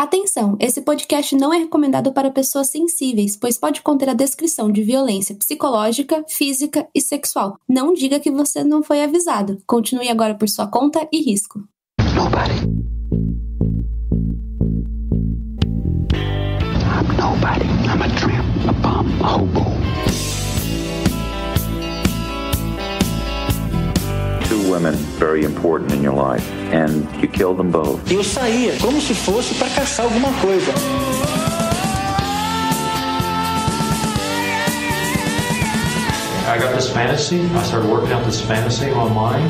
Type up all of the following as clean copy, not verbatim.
Atenção, esse podcast não é recomendado para pessoas sensíveis, pois pode conter a descrição de violência psicológica, física e sexual. Não diga que você não foi avisado. Continue agora por sua conta e risco. Nobody. I'm nobody. I'm a tramp, a bum, a hobo. Two women very important in your life, and you killed them both. Eu saía como se fosse para caçar alguma coisa. I got this fantasy. I started working out this fantasy online.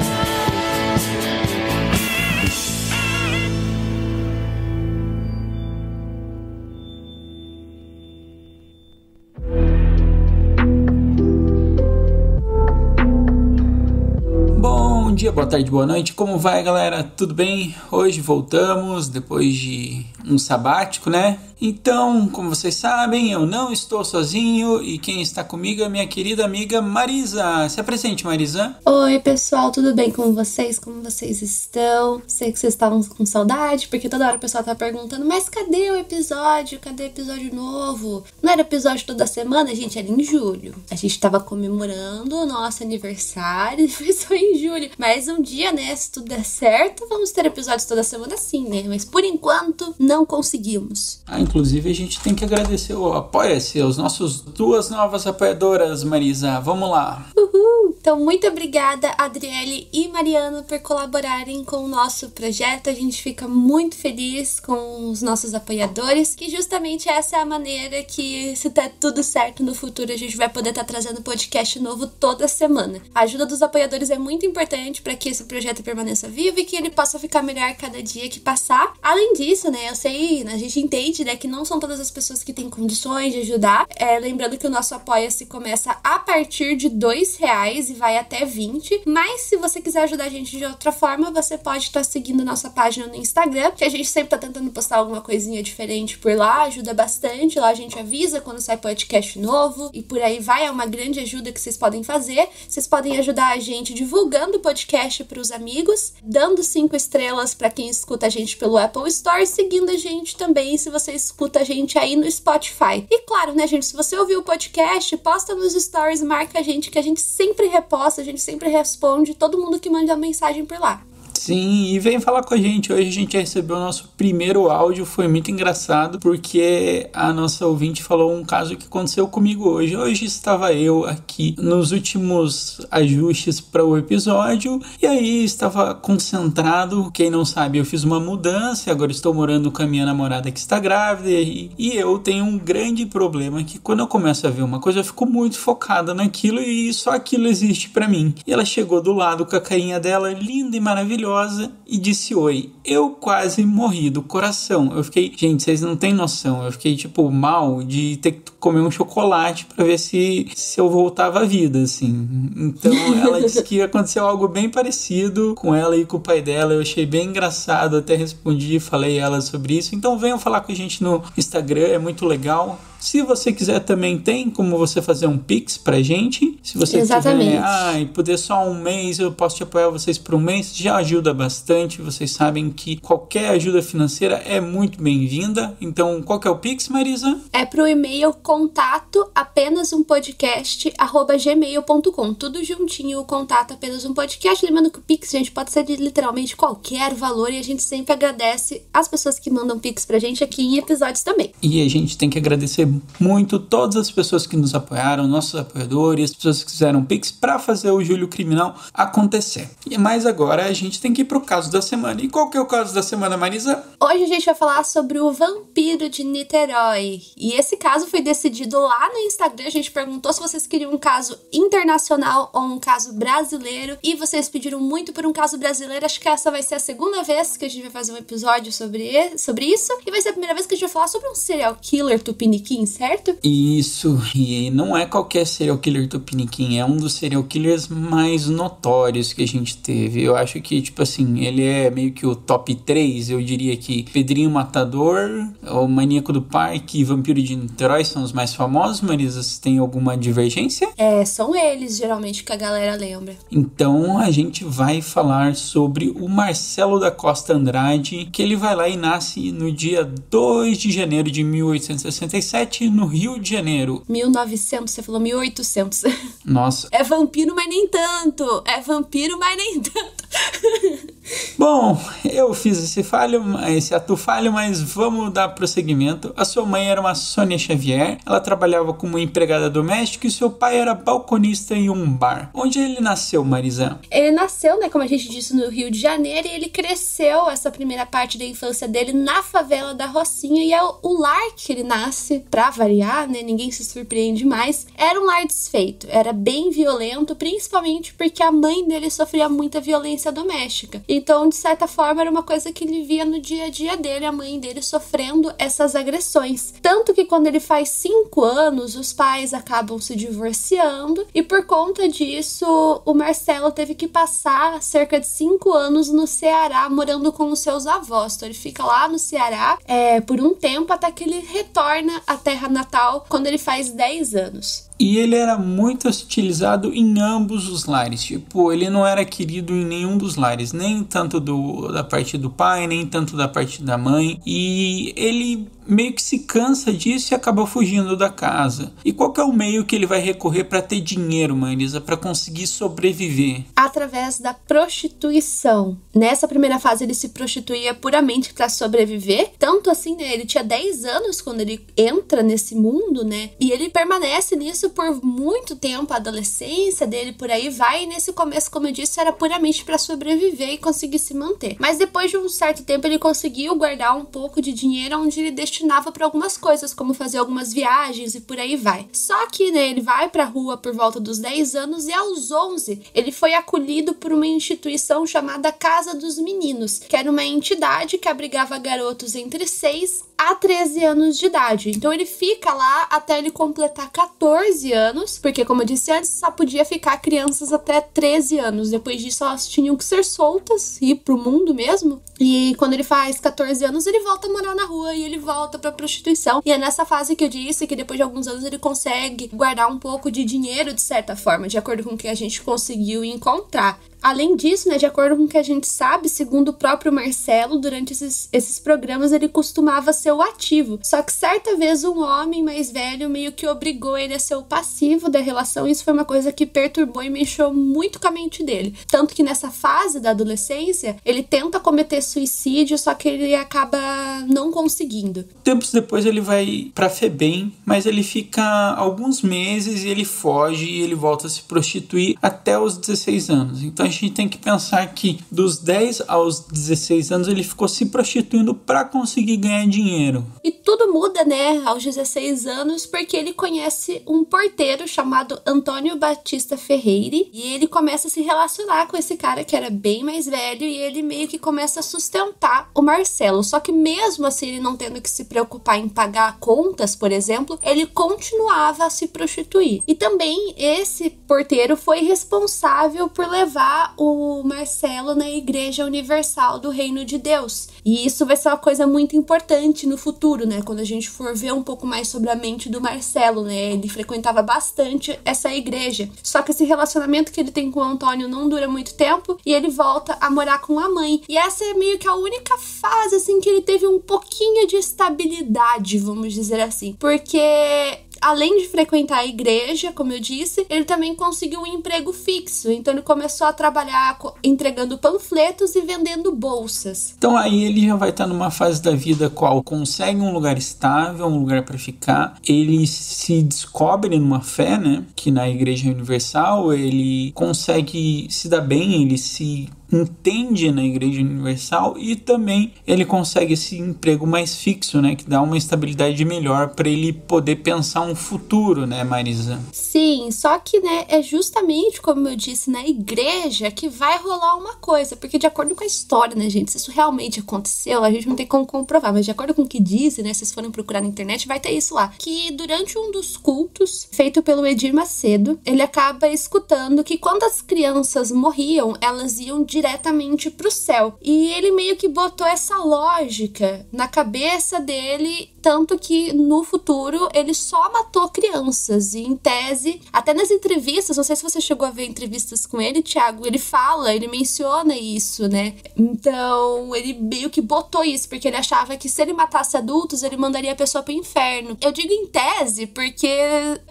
Bom dia, boa tarde, boa noite, como vai, galera? Tudo bem? Hoje voltamos depois de um sabático, né? Então, como vocês sabem, eu não estou sozinho e quem está comigo é minha querida amiga Marisa. Se apresente, Marisa. Oi, pessoal, tudo bem com vocês? Como vocês estão? Sei que vocês estavam com saudade, porque toda hora o pessoal tá perguntando, mas cadê o episódio? Cadê o episódio novo? Não era episódio toda semana, gente, era em julho. A gente tava comemorando o nosso aniversário e foi só em julho. Mas um dia, né, se tudo der certo, vamos ter episódios toda semana sim, né? Mas por enquanto, não conseguimos. Inclusive, a gente tem que agradecer o Apoia-se, as nossas duas novas apoiadoras, Marisa. Vamos lá. Uhul! Então, muito obrigada, Adriele e Mariana, por colaborarem com o nosso projeto. A gente fica muito feliz com os nossos apoiadores, que justamente essa é a maneira que, se der tudo certo no futuro, a gente vai poder estar trazendo podcast novo toda semana. A ajuda dos apoiadores é muito importante para que esse projeto permaneça vivo e que ele possa ficar melhor cada dia que passar. Além disso, né, eu sei, a gente entende, né, que não são todas as pessoas que têm condições de ajudar. Lembrando que o nosso Apoia-se começa a partir de R$2 e vai até 20. Mas se você quiser ajudar a gente de outra forma, você pode estar seguindo nossa página no Instagram, que a gente sempre tá tentando postar alguma coisinha diferente por lá, ajuda bastante. Lá a gente avisa quando sai podcast novo e por aí vai, é uma grande ajuda que vocês podem fazer. Vocês podem ajudar a gente divulgando o podcast para os amigos, dando 5 estrelas para quem escuta a gente pelo Apple Store, seguindo a gente também se você escuta a gente aí no Spotify. E claro, né, gente, se você ouviu o podcast, posta nos stories, marca a gente, que a gente sempre reposta, a gente sempre responde todo mundo que manda mensagem por lá. Sim, e vem falar com a gente. Hoje a gente recebeu o nosso primeiro áudio, foi muito engraçado, porque a nossa ouvinte falou um caso que aconteceu comigo hoje. Hoje estava eu aqui nos últimos ajustes para o episódio, e aí estava concentrado. Quem não sabe, eu fiz uma mudança, agora estou morando com a minha namorada que está grávida, e eu tenho um grande problema, que quando eu começo a ver uma coisa, eu fico muito focada naquilo, e só aquilo existe para mim. E ela chegou do lado com a carinha dela, linda e maravilhosa, e disse oi. Eu quase morri do coração. Eu fiquei, gente, vocês não têm noção, eu fiquei tipo mal de ter que comer um chocolate pra ver se eu voltava à vida, assim. Então ela disse que aconteceu algo bem parecido com ela e com o pai dela. Eu achei bem engraçado, até respondi e falei a ela sobre isso. Então venham falar com a gente no Instagram, é muito legal. Se você quiser também tem como você fazer um Pix pra gente. Se você quiser, poder só um mês, eu posso te apoiar vocês por um mês, já ajuda bastante. Vocês sabem que qualquer ajuda financeira é muito bem-vinda. Então, qual que é o Pix, Marisa? É pro e-mail contato apenasumpodcast@gmail.com. Tudo juntinho, o contato apenas um podcast. Lembrando que o Pix, gente, pode ser de literalmente qualquer valor e a gente sempre agradece as pessoas que mandam Pix pra gente aqui em episódios também. E a gente tem que agradecer muito todas as pessoas que nos apoiaram, nossos apoiadores, as pessoas que fizeram Pix para fazer o Júlio Criminal acontecer. Mas agora a gente tem que ir pro caso da semana. E qual que é o caso da semana, Marisa? Hoje a gente vai falar sobre o vampiro de Niterói. E esse caso foi decidido lá no Instagram. A gente perguntou se vocês queriam um caso internacional ou um caso brasileiro. E vocês pediram muito por um caso brasileiro. Acho que essa vai ser a segunda vez que a gente vai fazer um episódio sobre isso. E vai ser a primeira vez que a gente vai falar sobre um serial killer tupiniquim, certo? Isso, e não é qualquer serial killer tupiniquim, é um dos serial killers mais notórios que a gente teve. Eu acho que, Tipo assim, ele é meio que o top 3, eu diria que Pedrinho Matador, o Maníaco do Parque e Vampiro de Niterói são os mais famosos. Marisa, você tem alguma divergência? São eles, geralmente, que a galera lembra. Então, a gente vai falar sobre o Marcelo da Costa Andrade, que ele vai lá e nasce no dia 2 de janeiro de 1867, no Rio de Janeiro. 1900, você falou 1800. Nossa. É vampiro, mas nem tanto. É vampiro, mas nem tanto. Bom, eu fiz esse ato falho, mas vamos dar prosseguimento. A sua mãe era uma Sônia Xavier, ela trabalhava como empregada doméstica e seu pai era balconista em um bar. Onde ele nasceu, Marisa? Ele nasceu, né, como a gente disse, no Rio de Janeiro, e ele cresceu essa primeira parte da infância dele na favela da Rocinha, e é o lar que ele nasce, pra variar, né, ninguém se surpreende mais, era um lar desfeito, era bem violento, principalmente porque a mãe dele sofria muita violência doméstica. Então, de certa forma, era uma coisa que ele via no dia a dia dele, a mãe dele sofrendo essas agressões. Tanto que quando ele faz 5 anos, os pais acabam se divorciando, e por conta disso, o Marcelo teve que passar cerca de 5 anos no Ceará, morando com os seus avós. Então, ele fica lá no Ceará por um tempo, até que ele retorna à terra natal quando ele faz 10 anos. E ele era muito hostilizado em ambos os lares. Tipo, ele não era querido em nenhum dos lares. Nem tanto da parte do pai, nem tanto da parte da mãe. E ele meio que se cansa disso e acaba fugindo da casa. E qual que é o meio que ele vai recorrer para ter dinheiro, Marisa, para conseguir sobreviver? Através da prostituição. Nessa primeira fase ele se prostituía puramente para sobreviver. Tanto assim, né, ele tinha 10 anos quando ele entra nesse mundo, né? E ele permanece nisso por muito tempo, a adolescência dele por aí vai. E nesse começo, como eu disse, era puramente para sobreviver e conseguir se manter. Mas depois de um certo tempo ele conseguiu guardar um pouco de dinheiro, onde ele destinava para algumas coisas, como fazer algumas viagens e por aí vai. Só que, né, ele vai pra rua por volta dos 10 anos e aos 11 ele foi acolhido por uma instituição chamada Casa dos Meninos, que era uma entidade que abrigava garotos entre 6 a 13 anos de idade. Então ele fica lá até ele completar 14 anos, porque como eu disse antes, só podia ficar crianças até 13 anos. Depois disso elas tinham que ser soltas e ir pro mundo mesmo. E quando ele faz 14 anos, ele volta a morar na rua e ele volta pra prostituição. E é nessa fase que eu disse que depois de alguns anos ele consegue guardar um pouco de dinheiro, de certa forma, de acordo com o que a gente conseguiu encontrar. Além disso, né, de acordo com o que a gente sabe, segundo o próprio Marcelo, durante esses programas ele costumava ser o ativo. Só que certa vez um homem mais velho meio que obrigou ele a ser o passivo da relação, e isso foi uma coisa que perturbou e mexeu muito com a mente dele. Tanto que nessa fase da adolescência, ele tenta cometer suicídio, só que ele acaba não conseguindo. Tempos depois ele vai pra FEBEM, mas ele fica alguns meses e ele foge e ele volta a se prostituir até os 16 anos. Então a gente tem que pensar que dos 10 aos 16 anos ele ficou se prostituindo para conseguir ganhar dinheiro. E tudo muda, né, aos 16 anos, porque ele conhece um porteiro chamado Antônio Batista Ferreira, e ele começa a se relacionar com esse cara que era bem mais velho, e ele meio que começa a sustentar o Marcelo. Só que mesmo assim, ele não tendo que se preocupar em pagar contas, por exemplo, ele continuava a se prostituir. E também esse porteiro foi responsável por levar o Marcelo na Igreja Universal do Reino de Deus. E isso vai ser uma coisa muito importante no futuro, né? Quando a gente for ver um pouco mais sobre a mente do Marcelo, né? Ele frequentava bastante essa igreja. Só que esse relacionamento que ele tem com o Antônio não dura muito tempo e ele volta a morar com a mãe. E essa é meio que a única fase, assim, que ele teve um pouquinho de estabilidade, vamos dizer assim. Porque além de frequentar a igreja, como eu disse, ele também conseguiu um emprego fixo. Então ele começou a trabalhar entregando panfletos e vendendo bolsas. Então aí ele já vai estar numa fase da vida qual consegue um lugar estável, um lugar para ficar. Ele se descobre numa fé, né? Que na Igreja Universal ele consegue se dar bem, ele se entende na Igreja Universal e também ele consegue esse emprego mais fixo, né, que dá uma estabilidade melhor para ele poder pensar um futuro, né, Marisa? Sim, só que, né, é justamente como eu disse, na igreja que vai rolar uma coisa, porque de acordo com a história, né, gente, se isso realmente aconteceu, a gente não tem como comprovar, mas de acordo com o que dizem, né, se vocês forem procurar na internet, vai ter isso lá, que durante um dos cultos feito pelo Edir Macedo, ele acaba escutando que quando as crianças morriam, elas iam diretamente pro céu. E ele meio que botou essa lógica na cabeça dele, tanto que no futuro ele só matou crianças. E em tese, até nas entrevistas, não sei se você chegou a ver entrevistas com ele, Thiago, ele menciona isso, né? Então, ele meio que botou isso, porque ele achava que se ele matasse adultos, ele mandaria a pessoa pro inferno. Eu digo em tese, porque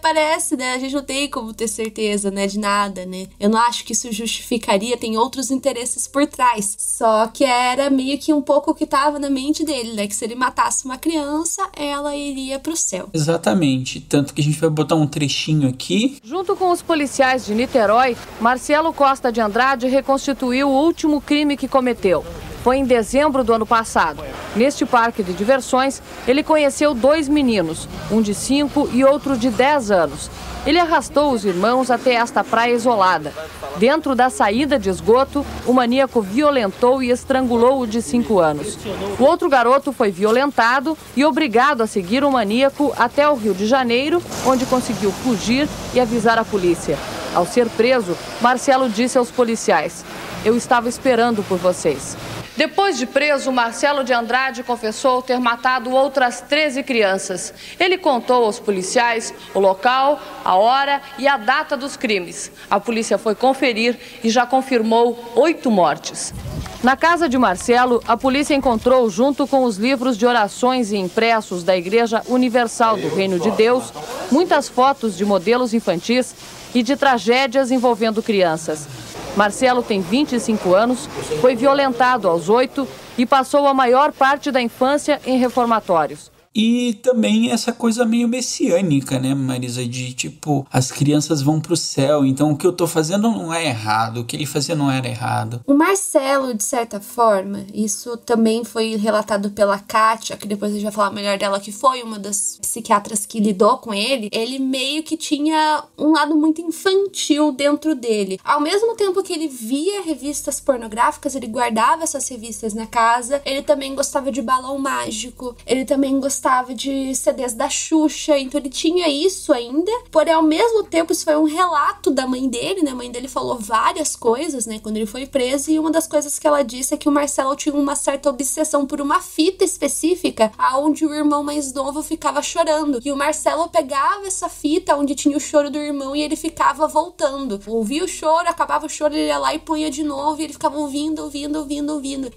parece, né? A gente não tem como ter certeza, né? De nada, né? Eu não acho que isso justificaria, tem outros interesses por trás. Só que era meio que um pouco o que tava na mente dele, né? Que se ele matasse uma criança, ela iria pro céu. Exatamente. Tanto que a gente vai botar um trechinho aqui. Junto com os policiais de Niterói, Marcelo Costa de Andrade reconstituiu o último crime que cometeu. Foi em dezembro do ano passado. Neste parque de diversões, ele conheceu 2 meninos, um de 5 e outro de 10 anos. Ele arrastou os irmãos até esta praia isolada. Dentro da saída de esgoto, o maníaco violentou e estrangulou o de 5 anos. O outro garoto foi violentado e obrigado a seguir o maníaco até o Rio de Janeiro, onde conseguiu fugir e avisar a polícia. Ao ser preso, Marcelo disse aos policiais: "Eu estava esperando por vocês." Depois de preso, Marcelo de Andrade confessou ter matado outras 13 crianças. Ele contou aos policiais o local, a hora e a data dos crimes. A polícia foi conferir e já confirmou 8 mortes. Na casa de Marcelo, a polícia encontrou, junto com os livros de orações e impressos da Igreja Universal do Reino de Deus, muitas fotos de modelos infantis e de tragédias envolvendo crianças. Marcelo tem 25 anos, foi violentado aos 8 e passou a maior parte da infância em reformatórios. E também essa coisa meio messiânica, né, Marisa? De tipo, as crianças vão pro céu, então o que eu tô fazendo não é errado, o que ele fazia não era errado. O Marcelo, de certa forma, isso também foi relatado pela Kátia, que depois a gente vai falar melhor dela, que foi uma das psiquiatras que lidou com ele. Ele meio que tinha um lado muito infantil dentro dele. Ao mesmo tempo que ele via revistas pornográficas, ele guardava essas revistas na casa, ele também gostava de balão mágico, ele também gostava de CDs da Xuxa, então ele tinha isso ainda, porém ao mesmo tempo isso foi um relato da mãe dele, né? A mãe dele falou várias coisas, né, quando ele foi preso, e uma das coisas que ela disse é que o Marcelo tinha uma certa obsessão por uma fita específica, aonde o irmão mais novo ficava chorando, e o Marcelo pegava essa fita onde tinha o choro do irmão e ele ficava voltando, ouvia o choro, acabava o choro, ele ia lá e punha de novo, e ele ficava ouvindo,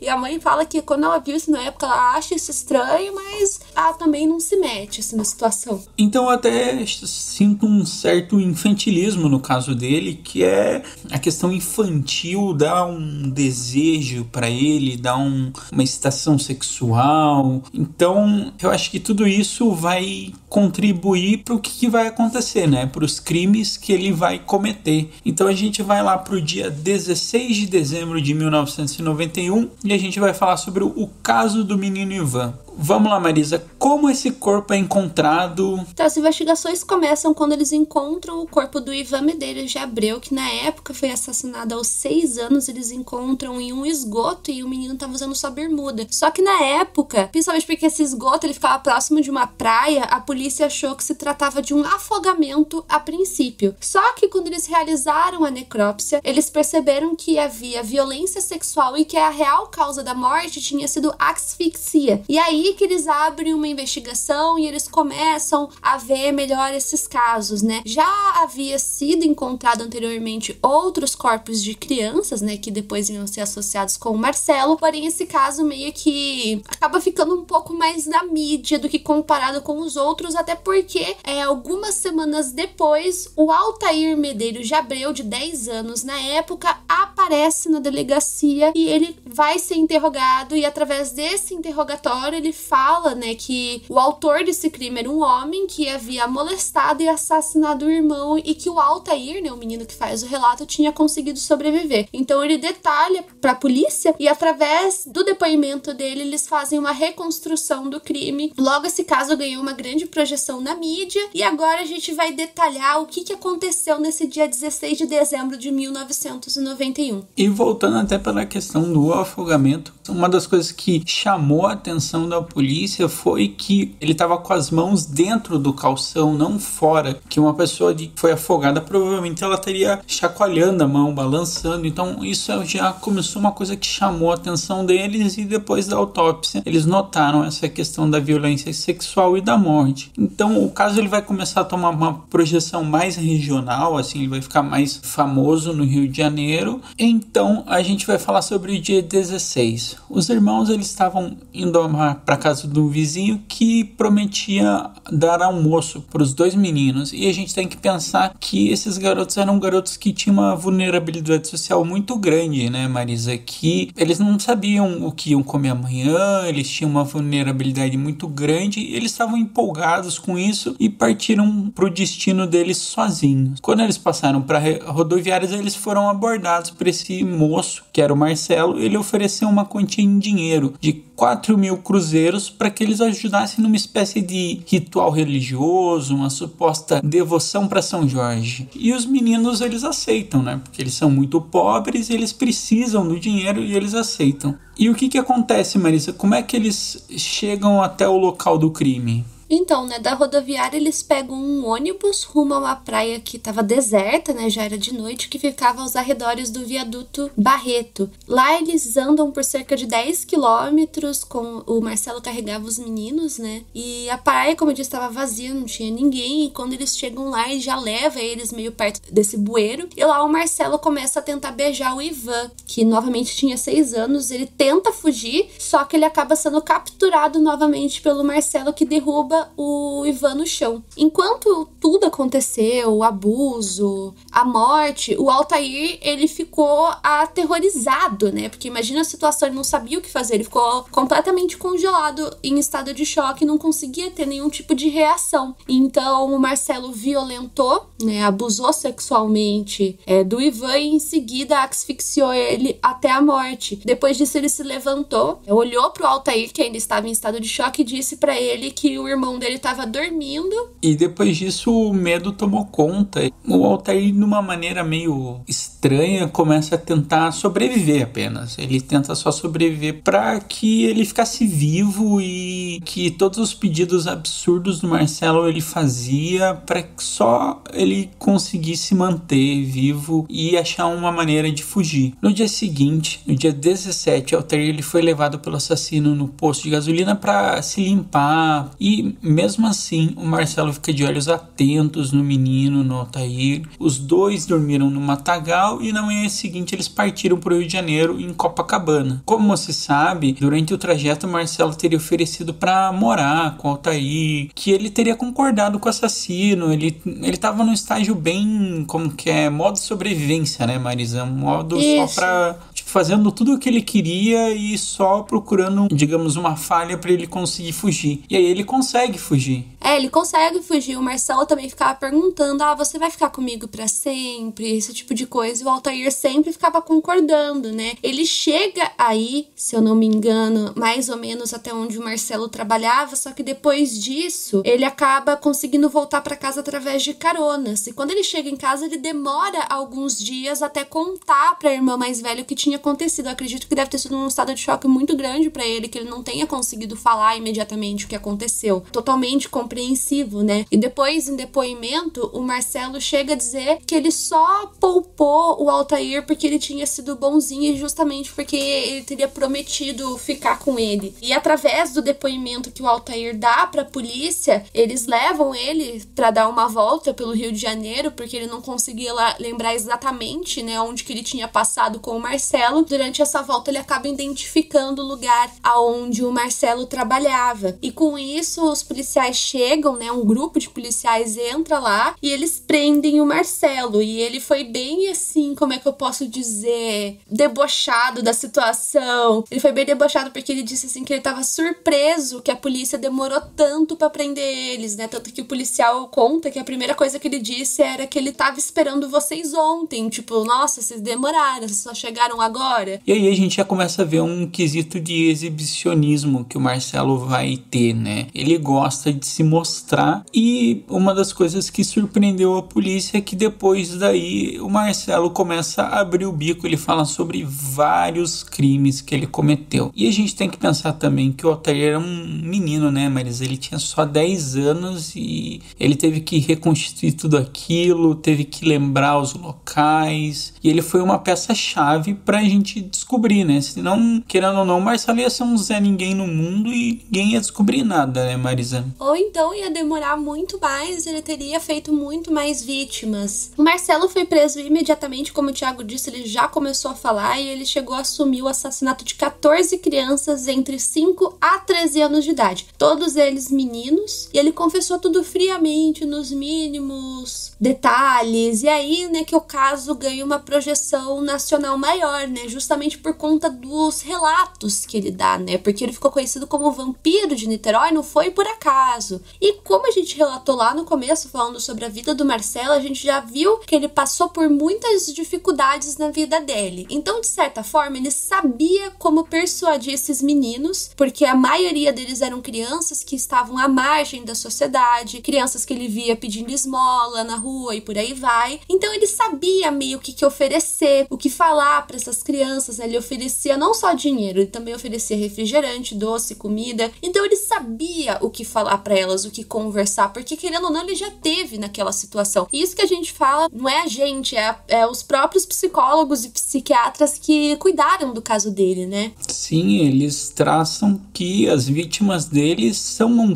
e a mãe fala que quando ela viu isso na época, ela acha isso estranho, mas também não se mete assim na situação. Então eu até sinto um certo infantilismo no caso dele, que é a questão infantil, dá um desejo pra ele, dá uma excitação sexual. Então eu acho que tudo isso vai contribuir para o que vai acontecer, né? Para os crimes que ele vai cometer. Então a gente vai lá pro dia 16 de dezembro de 1991 e a gente vai falar sobre o caso do menino Ivan. Vamos lá, Marisa, como esse corpo é encontrado? Então, as investigações começam quando eles encontram o corpo do Ivan Medeiros de Abreu, que na época foi assassinado aos 6 anos. Eles encontram em um esgoto e o menino estava usando sua bermuda. Só que na época, principalmente porque esse esgoto ele ficava próximo de uma praia, a polícia achou que se tratava de um afogamento a princípio. Só que quando eles realizaram a necrópsia, eles perceberam que havia violência sexual e que a real causa da morte tinha sido asfixia. E aí que eles abrem uma investigação e eles começam a ver melhor esses casos, né? Já havia sido encontrado anteriormente outros corpos de crianças, né, que depois iam ser associados com o Marcelo, porém esse caso meio que acaba ficando um pouco mais na mídia do que comparado com os outros, até porque algumas semanas depois, o Altair Medeiros de Abreu, de 10 anos na época, aparece na delegacia e ele vai ser interrogado, e através desse interrogatório ele fala, né, que o autor desse crime era um homem que havia molestado e assassinado o irmão e que o Altair, né, o menino que faz o relato, tinha conseguido sobreviver. Então ele detalha pra polícia e através do depoimento dele eles fazem uma reconstrução do crime. Logo esse caso ganhou uma grande projeção na mídia e agora a gente vai detalhar o que aconteceu nesse dia 16 de dezembro de 1991. nenhum. E voltando até pela questão do afogamento, uma das coisas que chamou a atenção da polícia foi que ele estava com as mãos dentro do calção, não fora, que uma pessoa que foi afogada, provavelmente ela estaria chacoalhando a mão, balançando. Então isso já começou uma coisa que chamou a atenção deles, e depois da autópsia eles notaram essa questão da violência sexual e da morte. Então o caso ele vai começar a tomar uma projeção mais regional, assim, ele vai ficar mais famoso no Rio de Janeiro. Então a gente vai falar sobre o dia 16. Os irmãos eles estavam indo para casa do vizinho que prometia dar almoço para os 2 meninos, e a gente tem que pensar que esses garotos eram garotos que tinham uma vulnerabilidade social muito grande, né, Marisa? Que eles não sabiam o que iam comer amanhã, eles tinham uma vulnerabilidade muito grande, e eles estavam empolgados com isso e partiram para o destino deles sozinhos. Quando eles passaram para rodoviárias, eles foram abordados por esse moço, que era o Marcelo. Ele ofereceu uma quantia em dinheiro de 4.000 cruzeiros para que eles ajudassem numa espécie de ritual religioso, uma suposta devoção para São Jorge. E os meninos eles aceitam, né? Porque eles são muito pobres, eles precisam do dinheiro e eles aceitam. E o que acontece, Marisa? Como é que eles chegam até o local do crime? Então, né, da rodoviária eles pegam um ônibus rumo a uma praia que estava deserta, né, já era de noite, que ficava aos arredores do viaduto Barreto. Lá eles andam por cerca de 10 quilômetros, com o Marcelo carregava os meninos, né, e a praia, como eu disse, estava vazia, não tinha ninguém, e quando eles chegam lá, ele já leva eles meio perto desse bueiro, e lá o Marcelo começa a tentar beijar o Ivan, que novamente tinha 6 anos, ele tenta fugir, só que ele acaba sendo capturado novamente pelo Marcelo, que derruba o Ivan no chão. Enquanto tudo aconteceu, o abuso, a morte, o Altair, ele ficou aterrorizado, né? Porque imagina a situação, ele não sabia o que fazer, ele ficou completamente congelado, em estado de choque, não conseguia ter nenhum tipo de reação. Então o Marcelo violentou, né? Abusou sexualmente do Ivan e em seguida asfixiou ele até a morte. Depois disso ele se levantou, olhou pro Altair, que ainda estava em estado de choque, e disse pra ele que o irmão dele estava dormindo. E depois disso o medo tomou conta. O Altair, de uma maneira meio estranha, começa a tentar sobreviver apenas. Ele tenta só sobreviver para que ele ficasse vivo, e que todos os pedidos absurdos do Marcelo ele fazia para que só ele conseguisse manter vivo e achar uma maneira de fugir. No dia seguinte, no dia 17, Altair ele foi levado pelo assassino no posto de gasolina para se limpar, e mesmo assim o Marcelo fica de olhos atentos no menino, no Altair. Os dois dormiram no matagal e na manhã seguinte eles partiram para o Rio de Janeiro, em Copacabana. Como se sabe, durante o trajeto o Marcelo teria oferecido para morar com o Altair, que ele teria concordado com o assassino. Ele estava num estágio bem, como que é, modo sobrevivência, né, Marisa? Um modo só para fazendo tudo o que ele queria e só procurando, digamos, uma falha para ele conseguir fugir. E aí ele consegue fugir. Ele consegue fugir. O Marcelo também ficava perguntando, você vai ficar comigo pra sempre? Esse tipo de coisa. E o Altair sempre ficava concordando, né? Ele chega aí, se eu não me engano, mais ou menos até onde o Marcelo trabalhava, só que depois disso, ele acaba conseguindo voltar pra casa através de caronas. E quando ele chega em casa, ele demora alguns dias até contar pra irmã mais velha o que tinha acontecido. Eu acredito que deve ter sido um estado de choque muito grande pra ele, que ele não tenha conseguido falar imediatamente o que aconteceu. Totalmente compreensivo, né? E depois, em depoimento, o Marcelo chega a dizer que ele só poupou o Altair porque ele tinha sido bonzinho, e justamente porque ele teria prometido ficar com ele. E através do depoimento que o Altair dá pra polícia, eles levam ele pra dar uma volta pelo Rio de Janeiro, porque ele não conseguia lembrar exatamente, né, onde que ele tinha passado com o Marcelo. Durante essa volta ele acaba identificando o lugar aonde o Marcelo trabalhava. E com isso os policiais chegam, né, um grupo de policiais entra lá e eles prendem o Marcelo. E ele foi bem assim, como é que eu posso dizer, debochado da situação. Ele foi bem debochado porque ele disse assim que ele tava surpreso que a polícia demorou tanto pra prender eles, né? Tanto que o policial conta que a primeira coisa que ele disse era que ele tava esperando vocês ontem. Tipo, nossa, vocês demoraram, vocês só chegaram agora. E aí a gente já começa a ver um quesito de exibicionismo que o Marcelo vai ter, né? Ele gosta de se mostrar. E uma das coisas que surpreendeu a polícia é que depois daí o Marcelo começa a abrir o bico, ele fala sobre vários crimes que ele cometeu. E a gente tem que pensar também que o Altair era um menino, né, Marisa? Ele tinha só 10 anos e ele teve que reconstituir tudo aquilo, teve que lembrar os locais, e ele foi uma peça-chave pra gente descobrir, né? Senão, querendo ou não, o Marcelo ia ser um Zé Ninguém no mundo e ninguém ia descobrir nada, né, Marisa? Ou então ia demorar muito mais, ele teria feito muito mais vítimas. O Marcelo foi preso imediatamente, como o Thiago disse, ele já começou a falar e ele chegou a assumir o assassinato de 14 crianças entre 5 a 13 anos de idade. Todos eles meninos, e ele confessou tudo friamente, nos mínimos detalhes, e aí, né, que o caso ganha uma projeção nacional maior, né, justamente por conta dos relatos que ele dá, né, porque ele ficou conhecido como o vampiro de Niterói, não foi por acaso. E como a gente relatou lá no começo, falando sobre a vida do Marcelo, a gente já viu que ele passou por muitas dificuldades na vida dele. Então, de certa forma, ele sabia como persuadir esses meninos, porque a maioria deles eram crianças que estavam à margem da sociedade, crianças que ele via pedindo esmola na rua e por aí vai. Então, ele sabia meio que oferecer, o que falar para essas crianças. Ele oferecia não só dinheiro, ele também oferecia refrigerante, doce, comida. Então, ele sabia o que falar para elas, o que conversar, porque querendo ou não, ele já teve naquela situação. E isso que a gente fala, não é a gente, é os próprios psicólogos e psiquiatras que cuidaram do caso dele, né? Sim, eles traçam que as vítimas deles são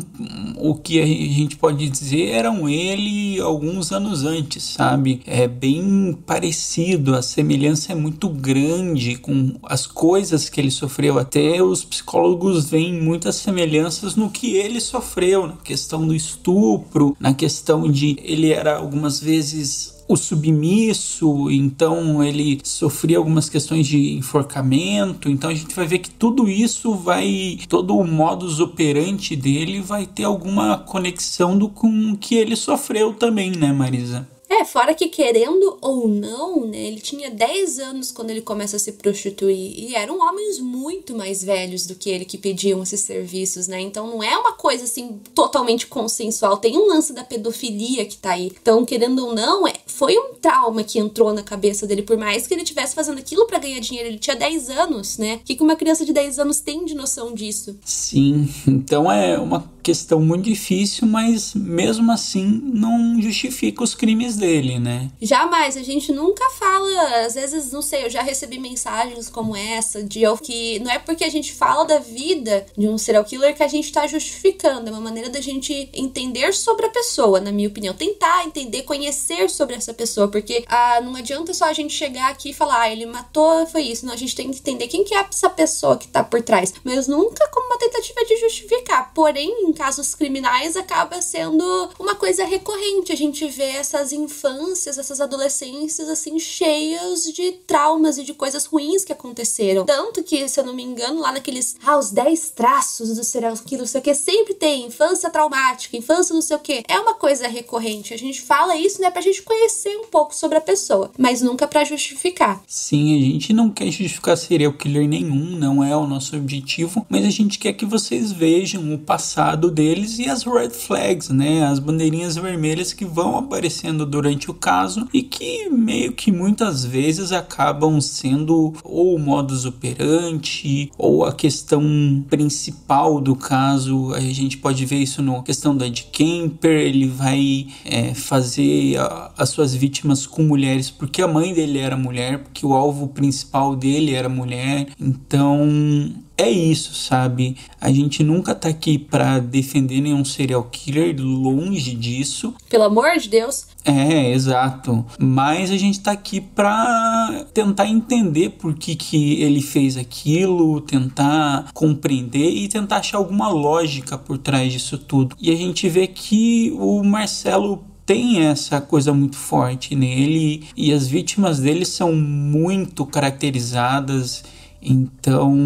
o que a gente pode dizer eram ele alguns anos antes, sabe? É bem parecido, a semelhança é muito grande com as coisas que ele sofreu. Até os psicólogos veem muitas semelhanças no que ele sofreu, na questão do estupro, na questão de ele era algumas vezes o submisso, então ele sofria algumas questões de enforcamento. Então a gente vai ver que tudo isso todo o modus operandi dele vai ter alguma conexão com o que ele sofreu também, né, Marisa? Fora que querendo ou não, né, ele tinha 10 anos quando ele começa a se prostituir, e eram homens muito mais velhos do que ele que pediam esses serviços, né, então não é uma coisa assim totalmente consensual, tem um lance da pedofilia que tá aí, então querendo ou não, foi um trauma que entrou na cabeça dele, por mais que ele estivesse fazendo aquilo pra ganhar dinheiro, ele tinha 10 anos, né, o que uma criança de 10 anos tem de noção disso? Sim, então é uma questão muito difícil, mas mesmo assim não justifica os crimes dele, né? Jamais, a gente nunca fala, às vezes, não sei, eu já recebi mensagens como essa, que não é porque a gente fala da vida de um serial killer que a gente tá justificando, é uma maneira da gente entender sobre a pessoa, na minha opinião, tentar entender, conhecer sobre essa pessoa, porque não adianta só a gente chegar aqui e falar, ele matou, foi isso, não, a gente tem que entender quem que é essa pessoa que tá por trás, mas nunca como uma tentativa de justificar, porém, em casos criminais acaba sendo uma coisa recorrente, a gente vê essas infâncias, essas adolescências assim cheias de traumas e de coisas ruins que aconteceram, tanto que, se eu não me engano, lá naqueles os 10 traços do serial killer, não sei o que, sempre tem infância traumática, infância não sei o que, é uma coisa recorrente, a gente fala isso, né, pra gente conhecer um pouco sobre a pessoa, mas nunca pra justificar. Sim, a gente não quer justificar serial killer nenhum, não é o nosso objetivo, mas a gente quer que vocês vejam o passado deles e as red flags, né, as bandeirinhas vermelhas que vão aparecendo durante o caso e que meio que muitas vezes acabam sendo ou o modus operandi ou a questão principal do caso. A gente pode ver isso na questão da Ed Kemper, ele vai fazer as suas vítimas com mulheres porque a mãe dele era mulher, porque o alvo principal dele era mulher. Então é isso, sabe? A gente nunca tá aqui pra defender nenhum serial killer, longe disso. Pelo amor de Deus. Exato. Mas a gente tá aqui pra tentar entender por que ele fez aquilo, tentar compreender e tentar achar alguma lógica por trás disso tudo. E a gente vê que o Marcelo tem essa coisa muito forte nele e as vítimas dele são muito caracterizadas. Então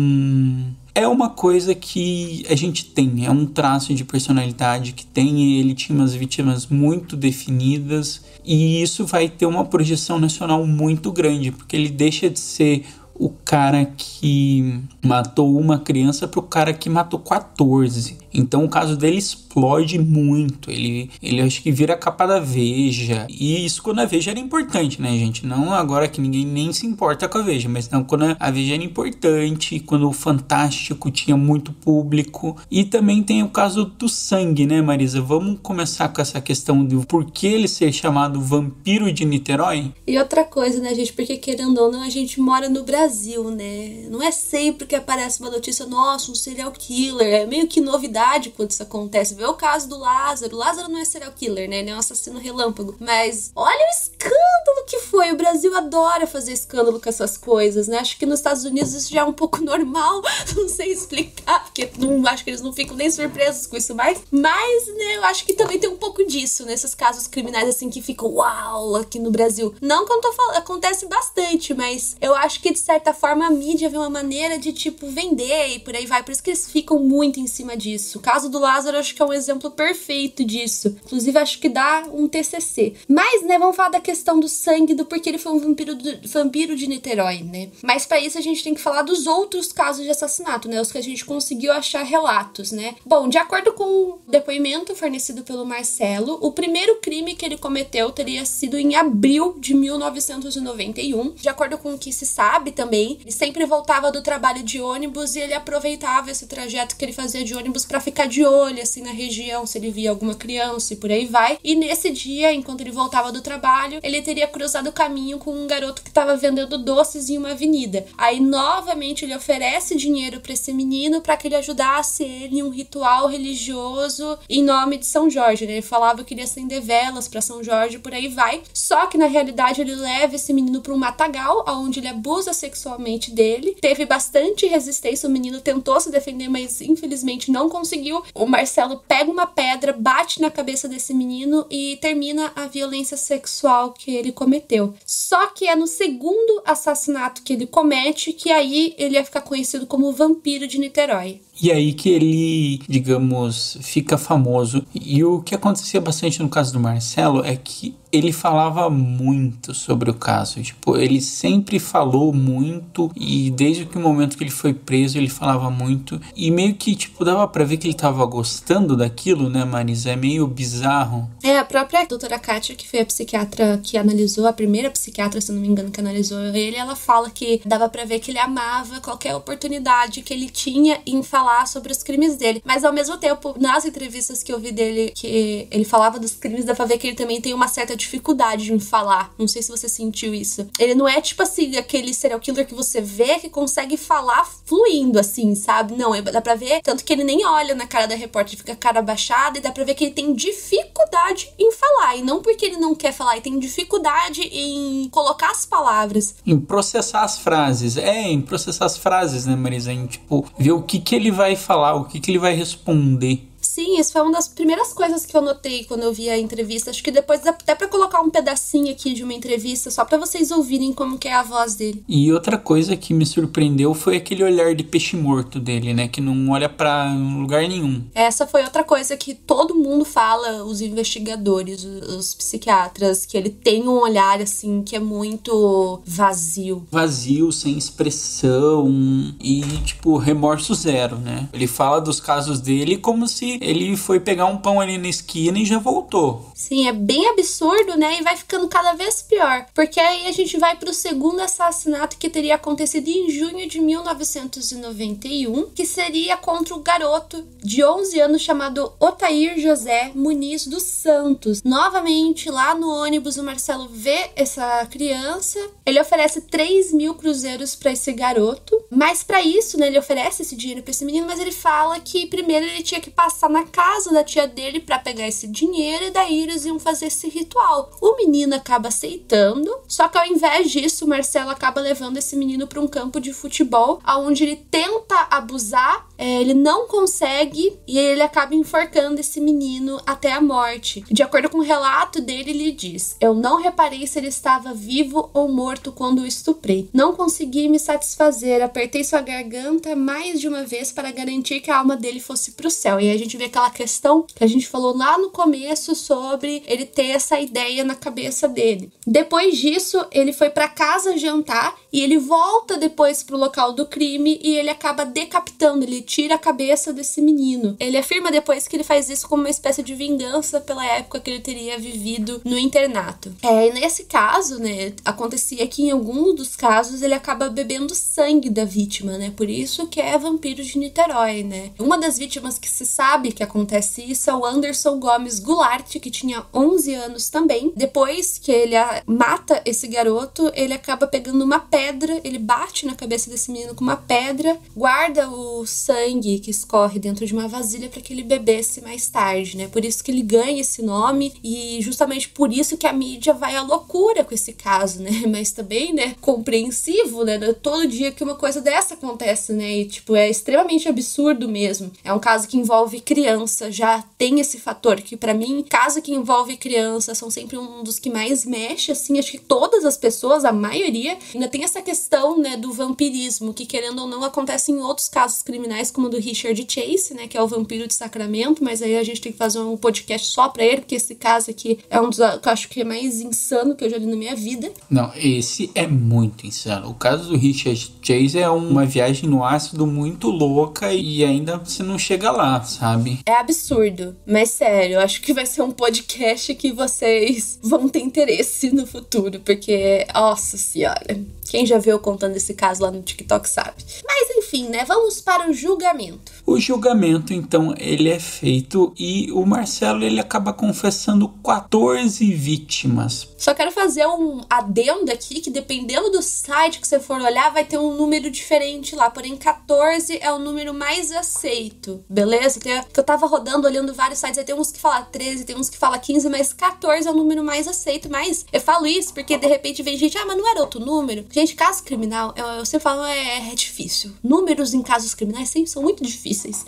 é uma coisa que a gente tem, é um traço de personalidade que tem. Ele tinha umas vítimas muito definidas e isso vai ter uma projeção nacional muito grande, porque ele deixa de ser o cara que matou uma criança para o cara que matou 14. Então o caso dele explode muito, ele acho que vira a capa da Veja, e isso quando a Veja era importante, né, gente? Não agora que ninguém nem se importa com a Veja, mas não quando a Veja era importante, quando o Fantástico tinha muito público. E também tem o caso do sangue, né, Marisa? Vamos começar com essa questão do porquê ele ser chamado Vampiro de Niterói? E outra coisa, né, gente, porque querendo ou não, a gente mora no Brasil, né? Não é sempre que aparece uma notícia, nossa, um serial killer, é meio que novidade quando isso acontece. Vê o caso do Lázaro. O Lázaro não é serial killer, né? Ele é um assassino relâmpago. Mas olha o escândalo que foi. O Brasil adora fazer escândalo com essas coisas, né? Acho que nos Estados Unidos isso já é um pouco normal. Não sei explicar, porque acho que eles não ficam nem surpresos com isso mais. Mas, né, eu acho que também tem um pouco disso, nesses casos criminais, assim, que ficam uau aqui no Brasil. Não que eu não tô falando, acontece bastante, mas eu acho que, de certa forma, a mídia vê uma maneira de, tipo, vender e por aí vai. Por isso que eles ficam muito em cima disso. O caso do Lázaro, acho que é um exemplo perfeito disso. Inclusive, acho que dá um TCC. Mas, né, vamos falar da questão do sangue, do porquê ele foi um vampiro de Niterói, né? Mas pra isso a gente tem que falar dos outros casos de assassinato, né? Os que a gente conseguiu achar relatos, né? Bom, de acordo com o depoimento fornecido pelo Marcelo, o primeiro crime que ele cometeu teria sido em abril de 1991. De acordo com o que se sabe também, ele sempre voltava do trabalho de ônibus e ele aproveitava esse trajeto que ele fazia de ônibus pra ficar de olho, assim, na região, se ele via alguma criança e por aí vai. E nesse dia, enquanto ele voltava do trabalho, ele teria cruzado o caminho com um garoto que estava vendendo doces em uma avenida. Aí, novamente, ele oferece dinheiro pra esse menino para que ele ajudasse ele em um ritual religioso em nome de São Jorge, né? Ele falava que iria acender velas pra São Jorge, por aí vai. Só que, na realidade, ele leva esse menino pra um matagal, onde ele abusa sexualmente dele. Teve bastante resistência, o menino tentou se defender, mas infelizmente não conseguiu. O Marcelo pega uma pedra, bate na cabeça desse menino e termina a violência sexual que ele cometeu. Só que é no segundo assassinato que ele comete que aí ele ia ficar conhecido como o Vampiro de Niterói. E aí que ele, digamos, fica famoso. E o que acontecia bastante no caso do Marcelo é que ele falava muito sobre o caso. Tipo, ele sempre falou muito e desde o momento que ele foi preso ele falava muito. E meio que, tipo, dava pra ver que ele tava gostando daquilo, né, Marisa? É meio bizarro. É, a própria doutora Kátia, que foi a psiquiatra que analisou, a primeira psiquiatra, se não me engano, que analisou ele, ela fala que dava pra ver que ele amava qualquer oportunidade que ele tinha em falar sobre os crimes dele. Mas ao mesmo tempo, nas entrevistas que eu vi dele, que ele falava dos crimes, dá pra ver que ele também tem uma certa dificuldade em falar. Não sei se você sentiu isso. Ele não é tipo assim, aquele serial killer que você vê que consegue falar fluindo, assim, sabe? Não, dá pra ver, tanto que ele nem olha na cara da repórter, fica a cara baixada, e dá pra ver que ele tem dificuldade em falar. E não porque ele não quer falar, ele tem dificuldade em colocar as palavras. Em processar as frases. Em processar as frases, né, Marisa? Em, tipo, ver o que ele vai falar, o que ele vai responder. Sim, isso foi uma das primeiras coisas que eu notei quando eu vi a entrevista. Acho que depois dá até pra colocar um pedacinho aqui de uma entrevista, só pra vocês ouvirem como que é a voz dele. E outra coisa que me surpreendeu foi aquele olhar de peixe morto dele, né? Que não olha pra lugar nenhum. Essa foi outra coisa que todo mundo fala, os investigadores, os psiquiatras, que ele tem um olhar, assim, que é muito vazio. Vazio, sem expressão e, tipo, remorso zero, né? Ele fala dos casos dele como se ele foi pegar um pão ali na esquina e já voltou. Sim, é bem absurdo, né? E vai ficando cada vez pior. Porque aí a gente vai pro segundo assassinato que teria acontecido em junho de 1991, que seria contra o garoto de 11 anos chamado Otair José Muniz dos Santos. Novamente, lá no ônibus, o Marcelo vê essa criança. Ele oferece 3.000 cruzeiros pra esse garoto. Mas pra isso, né, ele oferece esse dinheiro pra esse menino, mas ele fala que primeiro ele tinha que passar na casa da tia dele pra pegar esse dinheiro e daí eles iam fazer esse ritual. O menino acaba aceitando, só que ao invés disso, o Marcelo acaba levando esse menino pra um campo de futebol, onde ele tenta abusar, ele não consegue e ele acaba enforcando esse menino até a morte. De acordo com o relato dele, ele diz: "Eu não reparei se ele estava vivo ou morto quando o estuprei. Não consegui me satisfazer, apertei sua garganta mais de uma vez para garantir que a alma dele fosse pro céu." E aí a gente vê teve aquela questão que a gente falou lá no começo sobre ele ter essa ideia na cabeça dele. Depois disso, ele foi pra casa jantar e ele volta depois pro local do crime e ele acaba decapitando, ele tira a cabeça desse menino. Ele afirma depois que ele faz isso como uma espécie de vingança pela época que ele teria vivido no internato. E nesse caso, né, acontecia que em algum dos casos ele acaba bebendo sangue da vítima, né, por isso que é Vampiro de Niterói, né. Uma das vítimas que se sabe que acontece isso é o Anderson Gomes Goulart, que tinha 11 anos também. Depois que ele mata esse garoto, ele acaba pegando uma pedra, ele bate na cabeça desse menino com uma pedra, guarda o sangue que escorre dentro de uma vasilha para que ele bebesse mais tarde, né? Por isso que ele ganha esse nome e justamente por isso que a mídia vai à loucura com esse caso, né? Mas também, né, compreensivo, né? Todo dia que uma coisa dessa acontece, né? E, tipo, é extremamente absurdo mesmo. É um caso que envolve criança, já tem esse fator que, pra mim, caso que envolve criança são sempre um dos que mais mexe, assim, acho que todas as pessoas, a maioria, ainda tem essa questão, né, do vampirismo, que querendo ou não acontece em outros casos criminais, como o do Richard Chase, né, que é o vampiro de Sacramento, mas aí a gente tem que fazer um podcast só pra ele, porque esse caso aqui é um dos que eu acho que é mais insano que eu já li na minha vida. Não, esse é muito insano. O caso do Richard Chase é uma viagem no ácido muito louca e ainda você não chega lá, sabe? É absurdo, mas sério, eu acho que vai ser um podcast que vocês vão ter interesse no futuro, porque, nossa senhora, quem já viu eu contando esse caso lá no TikTok sabe. Mas enfim, né, vamos para o julgamento. O julgamento, então, ele é feito e o Marcelo, ele acaba confessando 14 vítimas. Só quero fazer um adendo aqui, que dependendo do site que você for olhar, vai ter um número diferente lá, porém 14 é o número mais aceito, beleza? Que eu tava rodando, olhando vários sites, aí tem uns que falam 13, tem uns que falam 15, mas 14 é o número mais aceito, mas eu falo isso porque de repente vem gente, mas não era outro número? Gente, caso criminal, eu sempre falo, é difícil. Números em casos criminais sempre são muito difíceis.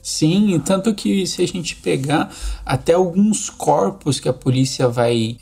Sim, tanto que se a gente pegar até alguns corpos que a polícia vai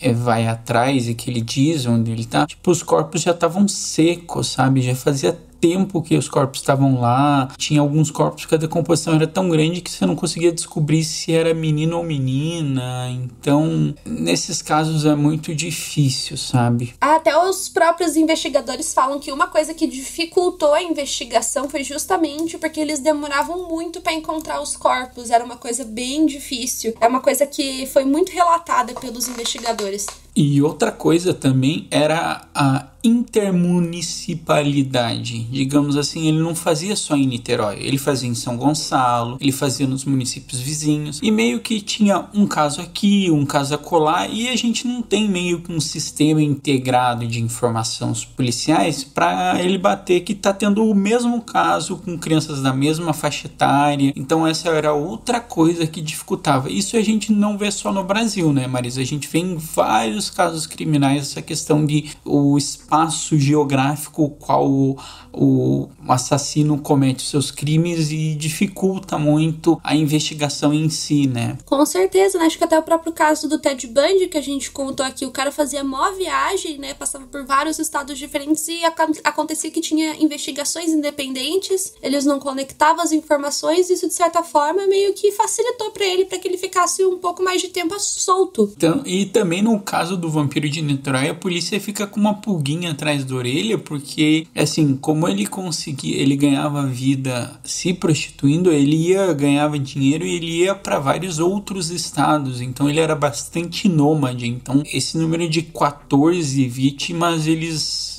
atrás e que ele diz onde ele tá, tipo, os corpos já estavam secos, sabe? Já fazia tempo que os corpos estavam lá. Tinha alguns corpos que a decomposição era tão grande que você não conseguia descobrir se era menino ou menina. Então, nesses casos é muito difícil, sabe? Até os próprios investigadores falam que uma coisa que dificultou a investigação foi justamente porque eles demoravam muito para encontrar os corpos. Era uma coisa bem difícil. É uma coisa que foi muito relatada pelos investigadores. E outra coisa também era a intermunicipalidade. Digamos assim, ele não fazia só em Niterói, ele fazia em São Gonçalo, ele fazia nos municípios vizinhos, e meio que tinha um caso aqui, um caso acolá, e a gente não tem meio que um sistema integrado de informações policiais para ele bater que tá tendo o mesmo caso com crianças da mesma faixa etária. Então essa era outra coisa que dificultava. Isso a gente não vê só no Brasil, né, Marisa? A gente vê em vários casos criminais essa questão de o espaço geográfico qual o assassino comete os seus crimes e dificulta muito a investigação em si, né? Com certeza, né? Acho que até o próprio caso do Ted Bundy que a gente contou aqui, o cara fazia mó viagem, né? Passava por vários estados diferentes e acontecia que tinha investigações independentes, eles não conectavam as informações e isso de certa forma meio que facilitou pra ele, pra que ele ficasse um pouco mais de tempo solto. Então, e também no caso do Vampiro de Niterói, a polícia fica com uma pulguinha atrás da orelha, porque assim, como ele ganhava vida se prostituindo, ganhava dinheiro e ele ia para vários outros estados, então ele era bastante nômade. Então esse número de 14 vítimas, eles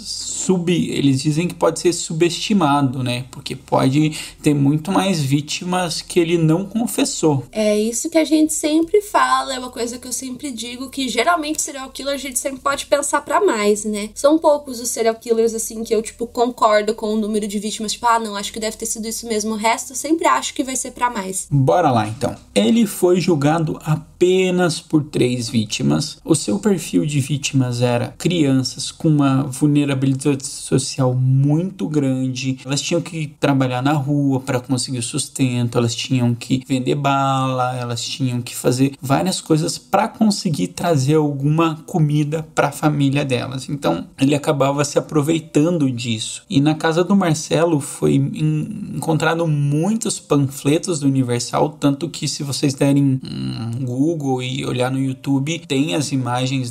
dizem que pode ser subestimado, né? Porque pode ter muito mais vítimas que ele não confessou. É isso que a gente sempre fala, é uma coisa que eu sempre digo, que geralmente serial killer a gente sempre pode pensar pra mais, né? São poucos os serial killers, assim, que eu, tipo, concordo com o número de vítimas, tipo, não, acho que deve ter sido isso mesmo. O resto eu sempre acho que vai ser pra mais. Bora lá, então. Ele foi julgado a apenas por 3 vítimas. O seu perfil de vítimas era crianças com uma vulnerabilidade social muito grande. Elas tinham que trabalhar na rua para conseguir o sustento, elas tinham que vender bala, elas tinham que fazer várias coisas para conseguir trazer alguma comida para a família delas. Então ele acabava se aproveitando disso. E na casa do Marcelo foi encontrado muitos panfletos do Universal, tanto que se vocês derem Google e olhar no YouTube, tem as imagens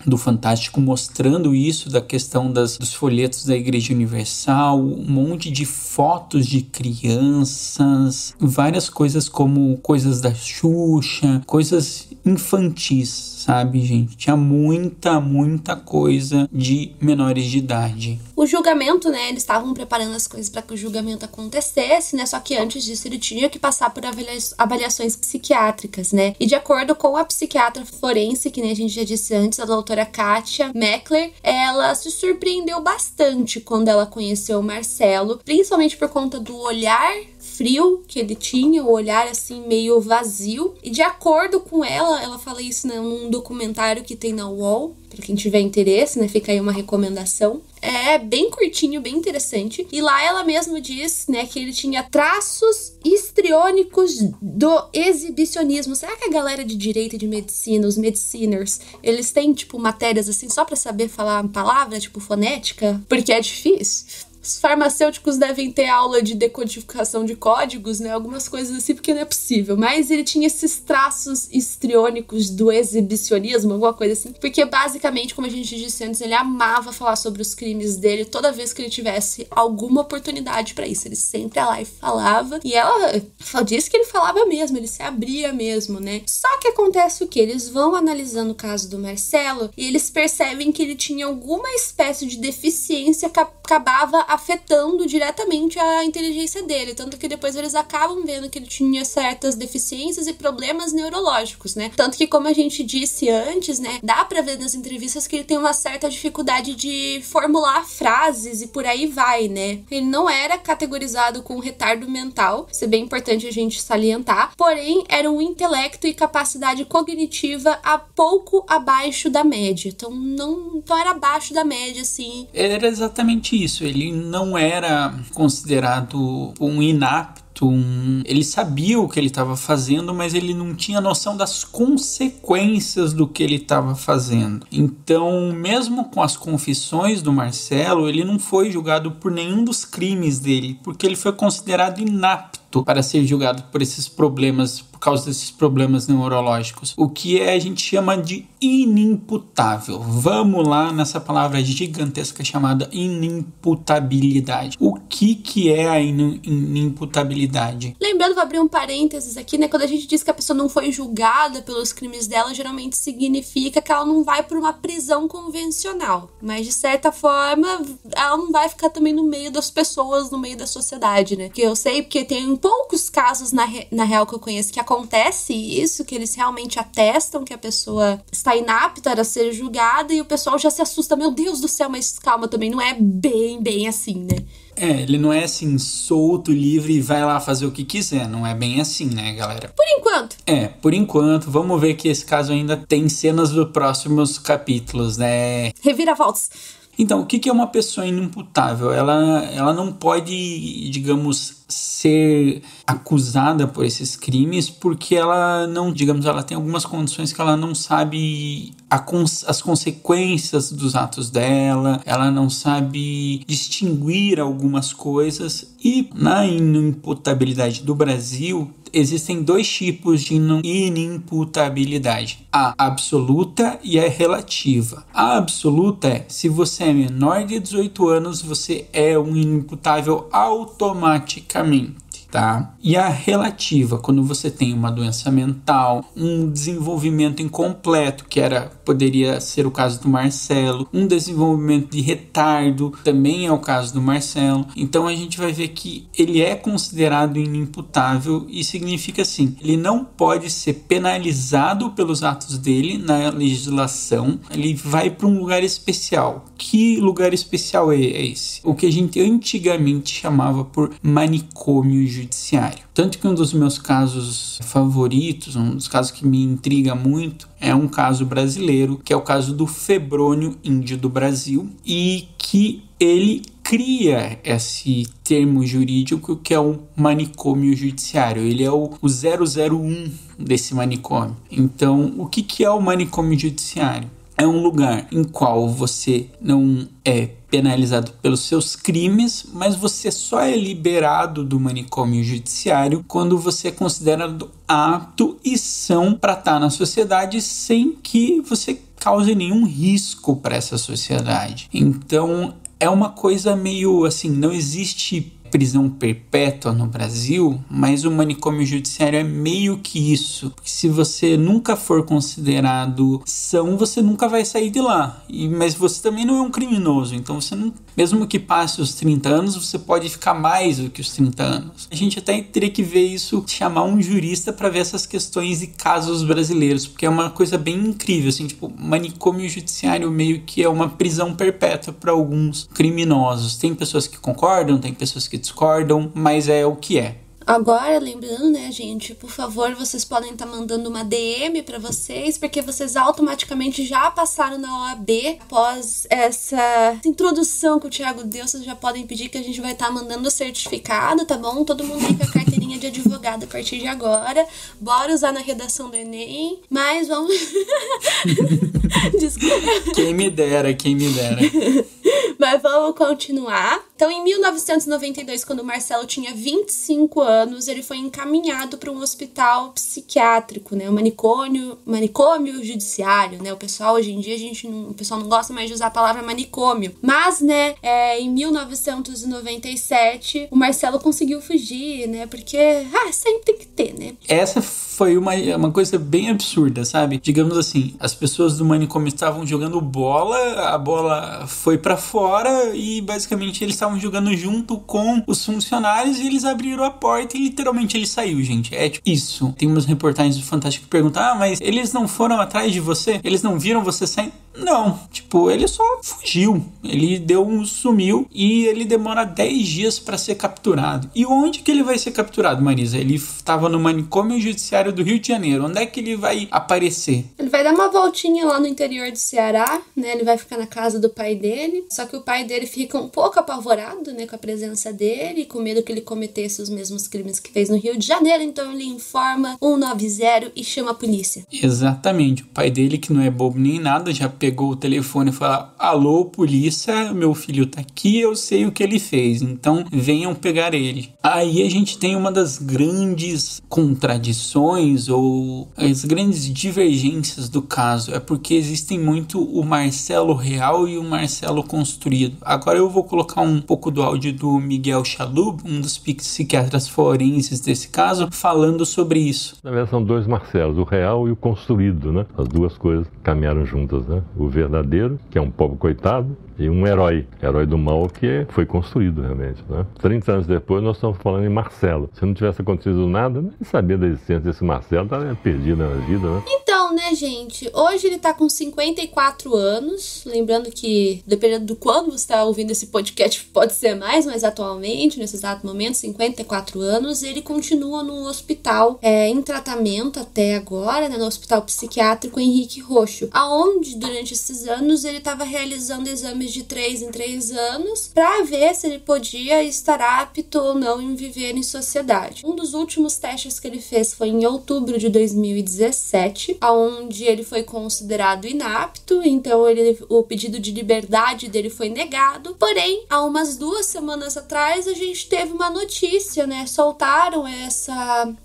do Fantástico mostrando isso, da questão dos folhetos da Igreja Universal, um monte de fotos de crianças, várias coisas como coisas da Xuxa, coisas infantis, sabe, gente? Tinha muita coisa de menores de idade. O julgamento, né, eles estavam preparando as coisas para que o julgamento acontecesse, né, só que antes disso ele tinha que passar por avaliações psiquiátricas, né, e de acordo com a psiquiatra forense, que nem a gente já disse antes, a doutora Kátia Meckler, ela se surpreendeu bastante quando ela conheceu o Marcelo, principalmente por conta do olhar frio que ele tinha, o olhar assim meio vazio, e de acordo com ela fala isso, né, num documentário que tem na UOL, para quem tiver interesse, né, fica aí uma recomendação. É bem curtinho, bem interessante. E lá ela mesma diz, né, que ele tinha traços histriônicos do exibicionismo. Será que a galera de direito e de medicina, os mediciners, eles têm, tipo, matérias assim só pra saber falar a palavra, tipo, fonética? Porque é difícil. Os farmacêuticos devem ter aula de decodificação de códigos, né? Algumas coisas assim, porque não é possível. Mas ele tinha esses traços histriônicos do exibicionismo, alguma coisa assim. Porque basicamente, como a gente disse antes, ele amava falar sobre os crimes dele toda vez que ele tivesse alguma oportunidade pra isso. Ele sempre ia lá e falava. E ela disse que ele falava mesmo, ele se abria mesmo, né? Só que acontece o quê? Eles vão analisando o caso do Marcelo e eles percebem que ele tinha alguma espécie de deficiência que acabava afetando diretamente a inteligência dele, tanto que depois eles acabam vendo que ele tinha certas deficiências e problemas neurológicos, né? Tanto que, como a gente disse antes, né, dá pra ver nas entrevistas que ele tem uma certa dificuldade de formular frases e por aí vai, né? Ele não era categorizado com retardo mental, isso é bem importante a gente salientar, porém era um intelecto e capacidade cognitiva pouco abaixo da média, então era abaixo da média, assim. Era exatamente isso, ele não era considerado um inapto, ele sabia o que ele estava fazendo, mas ele não tinha noção das consequências do que ele estava fazendo. Então, mesmo com as confissões do Marcelo, ele não foi julgado por nenhum dos crimes dele, porque ele foi considerado inapto para ser julgado por esses problemas, por causa desses problemas neurológicos, o que a gente chama de inimputável. Vamos lá nessa palavra gigantesca chamada inimputabilidade. O que é a inimputabilidade? Lembrando, vou abrir um parênteses aqui, né? Quando a gente diz que a pessoa não foi julgada pelos crimes dela, geralmente significa que ela não vai por uma prisão convencional, mas de certa forma ela não vai ficar também no meio das pessoas, no meio da sociedade, né? Que eu sei porque tem poucos casos na real que eu conheço que acontece isso, que eles realmente atestam que a pessoa está inapta a ser julgada e o pessoal já se assusta, meu Deus do céu, mas calma, também não é bem assim, né? Ele não é assim, solto, livre e vai lá fazer o que quiser, não é bem assim, né, galera? Por enquanto. Por enquanto, vamos ver que esse caso ainda tem cenas dos próximos capítulos, né? Reviravoltas. Então, o que é uma pessoa inimputável? Ela não pode, digamos, ser acusada por esses crimes porque ela não, digamos, ela tem algumas condições que ela não sabe as consequências dos atos dela, ela não sabe distinguir algumas coisas. E na inimputabilidade do Brasil, existem 2 tipos de inimputabilidade: a absoluta e a relativa. A absoluta é, se você é menor de 18 anos, você é um inimputável automaticamente, tá? E a relativa, quando você tem uma doença mental, um desenvolvimento incompleto, que poderia ser o caso do Marcelo, um desenvolvimento de retardo, também é o caso do Marcelo. Então a gente vai ver que ele é considerado inimputável e significa assim, ele não pode ser penalizado pelos atos dele na legislação, ele vai para um lugar especial. Que lugar especial é esse? O que a gente antigamente chamava por manicômio judicial. judiciário. Tanto que um dos meus casos favoritos, um dos casos que me intriga muito, é um caso brasileiro, que é o caso do Febrônio, índio do Brasil, e que ele cria esse termo jurídico que é o manicômio judiciário. Ele é o 001 desse manicômio. Então, o que é o manicômio judiciário? É um lugar em qual você não é penalizado pelos seus crimes, mas você só é liberado do manicômio judiciário quando você é considerado apto e são para estar na sociedade sem que você cause nenhum risco para essa sociedade. Então, é uma coisa meio assim, não existe prisão perpétua no Brasil, mas o manicômio judiciário é meio que isso. Porque se você nunca for considerado são, você nunca vai sair de lá. Mas você também não é um criminoso, então você não, mesmo que passe os 30 anos, você pode ficar mais do que os 30 anos. A gente até teria que ver isso, chamar um jurista para ver essas questões e casos brasileiros, porque é uma coisa bem incrível, assim, tipo, manicômio judiciário meio que é uma prisão perpétua para alguns criminosos. Tem pessoas que concordam, tem pessoas que discordam, mas é o que é. Agora, lembrando, né, gente, por favor, vocês podem estar mandando uma DM pra vocês, porque vocês automaticamente já passaram na OAB. Após essa introdução que o Thiago deu, vocês já podem pedir que a gente vai estar mandando o certificado, tá bom? Todo mundo aí com a carteirinha de advogado a partir de agora. Bora usar na redação do Enem, mas vamos... Desculpa. Quem me dera. Mas vamos continuar. Então, em 1992, quando o Marcelo tinha 25 anos, ele foi encaminhado para um hospital psiquiátrico, né? O manicômio judiciário, né? O pessoal, hoje em dia, o pessoal não gosta mais de usar a palavra manicômio. Mas, né, em 1997, o Marcelo conseguiu fugir, né? Porque, sempre tem que ter, né? Essa foi uma coisa bem absurda, sabe? Digamos assim, as pessoas do manicômio estavam jogando bola, a bola foi pra fora e basicamente eles estavam jogando junto com os funcionários e eles abriram a porta e literalmente ele saiu, gente. É tipo isso. Tem umas reportagens do Fantástico que perguntam, mas eles não foram atrás de você? Eles não viram você sair? Não, tipo, ele só fugiu, ele sumiu e ele demora 10 dias pra ser capturado. E onde que ele vai ser capturado, Marisa? Ele tava no manicômio judiciário do Rio de Janeiro, onde é que ele vai aparecer? Ele vai dar uma voltinha lá no interior do Ceará, né, ele vai ficar na casa do pai dele, só que o pai dele fica um pouco apavorado, né, com a presença dele, com medo que ele cometesse os mesmos crimes que fez no Rio de Janeiro, então ele informa 190 e chama a polícia. Exatamente, o pai dele, que não é bobo nem nada, já pegou o telefone e falou: alô, polícia, meu filho tá aqui, eu sei o que ele fez, então venham pegar ele. Aí a gente tem uma das grandes contradições ou as grandes divergências do caso, é porque existem muito o Marcelo real e o Marcelo construído. Agora eu vou colocar um pouco do áudio do Miguel Chalub, um dos psiquiatras forenses desse caso, falando sobre isso. Na verdade são dois Marcelos, o real e o construído, né? As duas coisas caminharam juntas, né? O verdadeiro, que é um pobre coitado, e um herói do mal que foi construído realmente, né? 30 anos depois nós estamos falando em Marcelo. Se não tivesse acontecido nada, nem sabia da existência desse Marcelo, estaria perdido na vida, né? Então, né, gente, hoje ele tá com 54 anos, lembrando que, dependendo do quando você tá ouvindo esse podcast, pode ser mais, mas atualmente, nesse exato momento, 54 anos, ele continua no hospital, em tratamento até agora, né, no Hospital Psiquiátrico Henrique Roxo, aonde, durante esses anos, ele estava realizando exames de 3 em 3 anos para ver se ele podia estar apto ou não em viver em sociedade. Um dos últimos testes que ele fez foi em outubro de 2017, onde ele foi considerado inapto, então o pedido de liberdade dele foi negado. Porém, há umas 2 semanas atrás, a gente teve uma notícia, né? Soltaram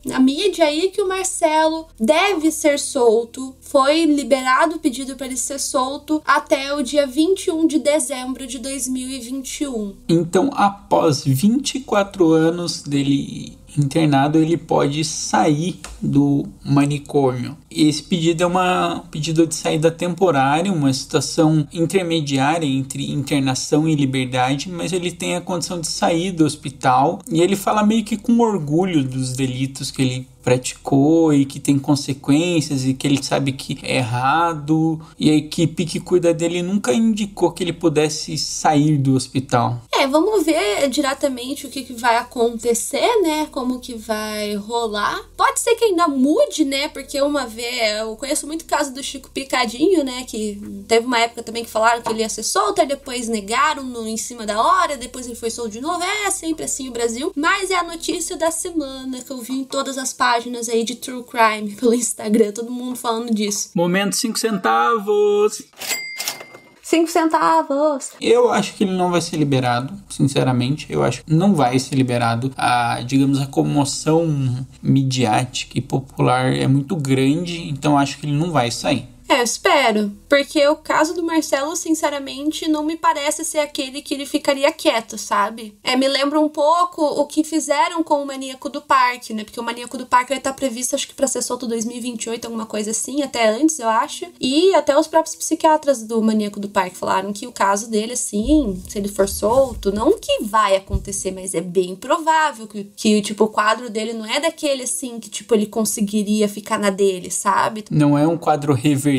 na mídia aí que o Marcelo deve ser solto. Foi liberado o pedido para ele ser solto até o dia 21 de dezembro de 2021. Então, após 24 anos dele internado, ele pode sair do manicômio. esse pedido é um pedido de saída temporária, uma situação intermediária entre internação e liberdade, mas ele tem a condição de sair do hospital e ele fala meio que com orgulho dos delitos que ele praticou e que tem consequências e que ele sabe que é errado, e a equipe que cuida dele nunca indicou que ele pudesse sair do hospital. Vamos ver diretamente o que vai acontecer, né? Como que vai rolar. Pode ser que ainda mude, né? Porque uma vez, eu conheço muito o caso do Chico Picadinho, né? Que teve uma época também que falaram que ele ia ser solto, aí depois negaram em cima da hora, depois ele foi solto de novo. É sempre assim o Brasil. Mas é a notícia da semana que eu vi em todas as páginas aí de True Crime pelo Instagram, todo mundo falando disso. Momento 5 centavos. 5 centavos. Eu acho que ele não vai ser liberado, sinceramente. Eu acho que não vai ser liberado. A comoção midiática e popular é muito grande, então acho que ele não vai sair. Eu espero, porque o caso do Marcelo, sinceramente, não me parece ser aquele que ele ficaria quieto, sabe? Me lembra um pouco o que fizeram com o Maníaco do Parque, né? Porque o Maníaco do Parque vai estar previsto, acho que pra ser solto em 2028, alguma coisa assim, até antes, eu acho. E até os próprios psiquiatras do Maníaco do Parque falaram que o caso dele, assim, se ele for solto, não que vai acontecer, mas é bem provável que tipo, o quadro dele não é daquele, assim, que, tipo, ele conseguiria ficar na dele, sabe? Não é um quadro reversível,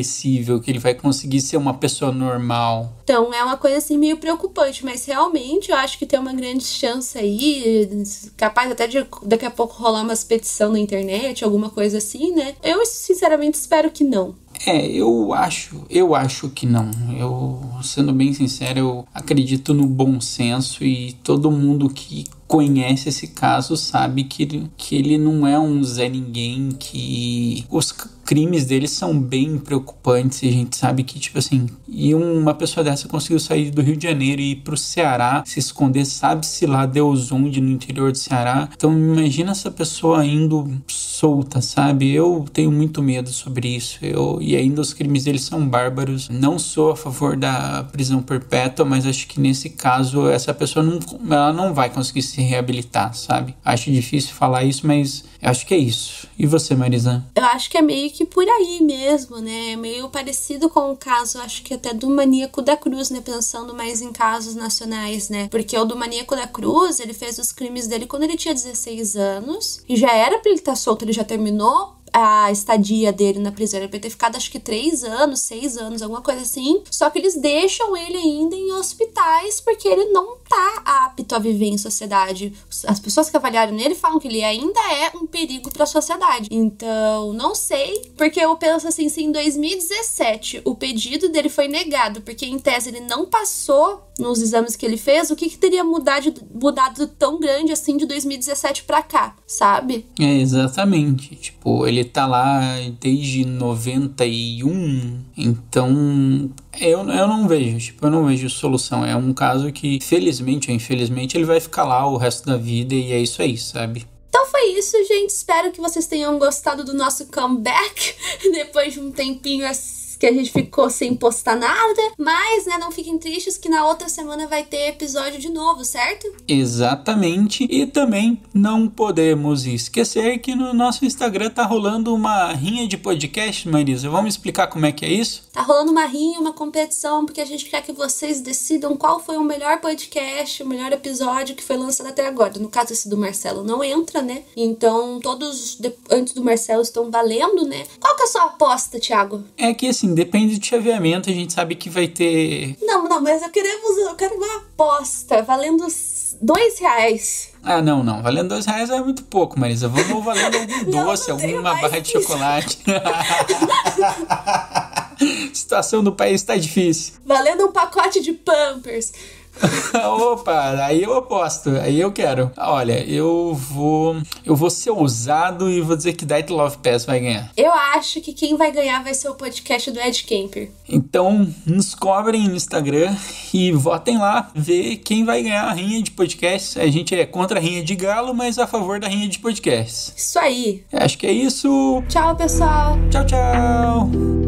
que ele vai conseguir ser uma pessoa normal. Então é uma coisa assim meio preocupante, mas realmente eu acho que tem uma grande chance aí, capaz até de daqui a pouco rolar umas petição na internet, alguma coisa assim, né? Eu sinceramente espero que não. Eu acho que não. Eu, sendo bem sincero, eu acredito no bom senso e todo mundo que conhece esse caso sabe que ele não é um Zé Ninguém, que os crimes dele são bem preocupantes e a gente sabe que, tipo assim, e uma pessoa dessa conseguiu sair do Rio de Janeiro e ir pro Ceará, se esconder, sabe-se lá Deus onde, no interior do Ceará. Então imagina essa pessoa indo solta, sabe? Eu tenho muito medo sobre isso. E ainda os crimes dele são bárbaros. Não sou a favor da prisão perpétua, mas acho que nesse caso essa pessoa ela não vai conseguir se reabilitar, sabe? Acho difícil falar isso, mas acho que é isso. E você, Marisa? Eu acho que é meio que por aí mesmo, né? Meio parecido com o caso, acho que até do Maníaco da Cruz, né? Pensando mais em casos nacionais, né? Porque o do Maníaco da Cruz, ele fez os crimes dele quando ele tinha 16 anos e já era pra ele estar solto, ele já terminou a estadia dele na prisão. Ele vai ter ficado acho que 3 anos, 6 anos, alguma coisa assim. Só que eles deixam ele ainda em hospitais porque ele não tá apto a viver em sociedade. As pessoas que avaliaram nele falam que ele ainda é um perigo pra sociedade. Então, não sei, porque eu penso assim, se em 2017 o pedido dele foi negado, porque em tese ele não passou nos exames que ele fez, o que teria mudado tão grande assim de 2017 pra cá, sabe? Exatamente. Tipo, ele tá lá desde 91, então eu não vejo solução. É um caso que, felizmente ou infelizmente, ele vai ficar lá o resto da vida e é isso aí, sabe? Então foi isso, gente. Espero que vocês tenham gostado do nosso comeback depois de um tempinho assim que a gente ficou sem postar nada, mas, né, não fiquem tristes que na outra semana vai ter episódio de novo, certo? Exatamente, e também não podemos esquecer que no nosso Instagram tá rolando uma rinha de podcast, Marisa. Vamos explicar como é que é isso? Tá rolando uma rinha, uma competição, porque a gente quer que vocês decidam qual foi o melhor podcast, o melhor episódio que foi lançado até agora. No caso, esse do Marcelo não entra, né? Então, todos antes do Marcelo estão valendo, né? Qual que é a sua aposta, Thiago? É que, assim, depende do chaveamento, a gente sabe que vai ter... Não, mas eu quero uma aposta valendo R$2. Ah, não, valendo R$2 é muito pouco, Marisa. Vamos valendo algum doce, alguma barra de chocolate. A situação do país tá difícil. Valendo um pacote de Pampers. Opa, aí eu aposto, aí eu quero. Olha, eu vou ser ousado e vou dizer que Diet Love Pass vai ganhar. Eu acho que quem vai ganhar vai ser o podcast do Ed Kemper. Então, nos cobrem no Instagram e votem lá, ver quem vai ganhar a rinha de podcasts. A gente é contra a rinha de galo, mas a favor da rinha de podcasts. Isso aí. Acho que é isso. Tchau, pessoal. Tchau, tchau.